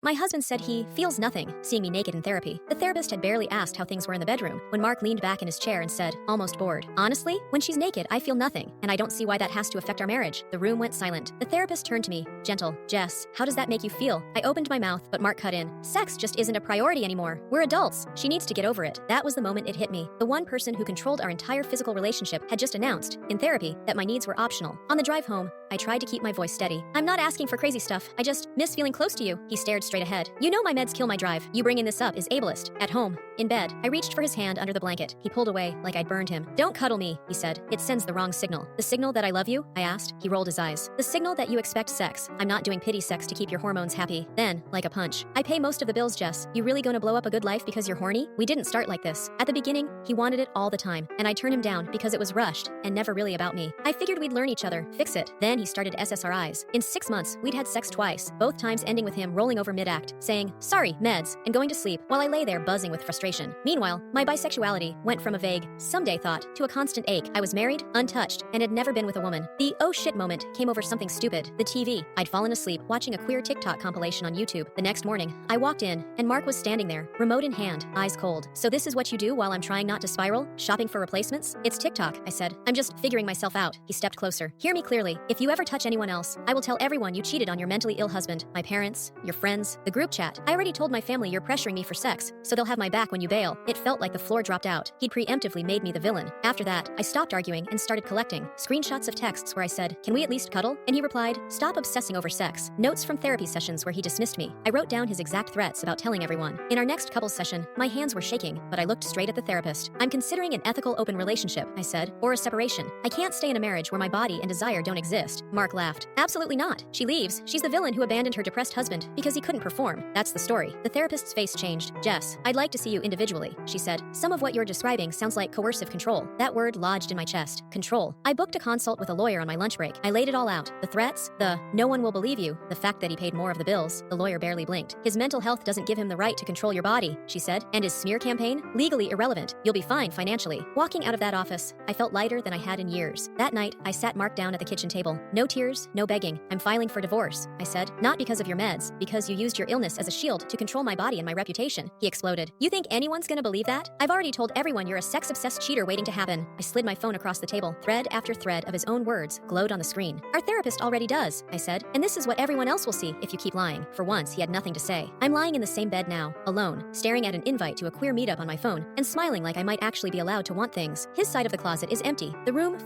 My husband said he feels nothing seeing me naked in therapy. The therapist had barely asked how things were in the bedroom when Mark leaned back in his chair and said, almost bored, "Honestly, when she's naked, I feel nothing, and I don't see why that has to affect our marriage." The room went silent. The therapist turned to me, gentle, "Jess, how does that make you feel?" I opened my mouth, but Mark cut in. "Sex just isn't a priority anymore. We're adults. She needs to get over it." That was the moment it hit me. The one person who controlled our entire physical relationship had just announced, in therapy, that my needs were optional. On the drive home, I tried to keep my voice steady. "I'm not asking for crazy stuff. I just miss feeling close to you." He stared straight ahead. "You know my meds kill my drive. You bringing this up is ableist." At home, in bed, I reached for his hand under the blanket. He pulled away like I'd burned him. "Don't cuddle me," he said. "It sends the wrong signal." "The signal that I love you?" I asked. He rolled his eyes. "The signal that you expect sex. I'm not doing pity sex to keep your hormones happy." Then, like a punch, "I pay most of the bills, Jess. You really gonna blow up a good life because you're horny?" We didn't start like this. At the beginning, he wanted it all the time, and I turned him down because it was rushed and never really about me. I figured we'd learn each other, fix it. Then he started SSRIs. In 6 months, we'd had sex twice, both times ending with him rolling over mid-act, saying, "Sorry, meds," and going to sleep while I lay there buzzing with frustration. Meanwhile, my bisexuality went from a vague, someday thought to a constant ache. I was married, untouched, and had never been with a woman. The oh shit moment came over something stupid, the TV. I'd fallen asleep watching a queer TikTok compilation on YouTube. The next morning, I walked in, and Mark was standing there, remote in hand, eyes cold. "So this is what you do while I'm trying not to spiral? Shopping for replacements?" "It's TikTok," I said. "I'm just figuring myself out." He stepped closer. "Hear me clearly. If you ever touch anyone else, I will tell everyone you cheated on your mentally ill husband, my parents, your friends, the group chat. I already told my family you're pressuring me for sex, so they'll have my back when you bail." It felt like the floor dropped out. He'd preemptively made me the villain. After that, I stopped arguing and started collecting screenshots of texts where I said, "Can we at least cuddle?" And he replied, "Stop obsessing over sex." Notes from therapy sessions where he dismissed me. I wrote down his exact threats about telling everyone. In our next couples session, my hands were shaking, but I looked straight at the therapist. "I'm considering an ethical open relationship," I said, "or a separation. I can't stay in a marriage where my body and desire don't exist." Mark laughed. "Absolutely not. She leaves. She's the villain who abandoned her depressed husband because he couldn't perform." That's the story. The therapist's face changed. "Jess, I'd like to see you individually," she said. "Some of what you're describing sounds like coercive control." That word lodged in my chest. Control. I booked a consult with a lawyer on my lunch break. I laid it all out. The threats, the "no one will believe you," the fact that he paid more of the bills. The lawyer barely blinked. "His mental health doesn't give him the right to control your body," she said. "And his smear campaign? Legally irrelevant. You'll be fine financially." Walking out of that office, I felt lighter than I had in years. That night, I sat Mark down at the kitchen table. "No tears, no begging. I'm filing for divorce," I said. "Not because of your meds, because you used your illness as a shield to control my body and my reputation." He exploded. "You think anyone's gonna believe that? I've already told everyone you're a sex-obsessed cheater waiting to happen." I slid my phone across the table. Thread after thread of his own words glowed on the screen. "Our therapist already does," I said. "And this is what everyone else will see if you keep lying." For once, he had nothing to say. I'm lying in the same bed now, alone, staring at an invite to a queer meetup on my phone, and smiling like I might actually be allowed to want things. His side of the closet is empty. The room,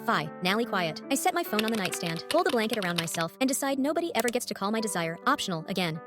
nally quiet. I set my phone on the nightstand, pull the blanket around myself, and decide nobody ever gets to call my desire optional again.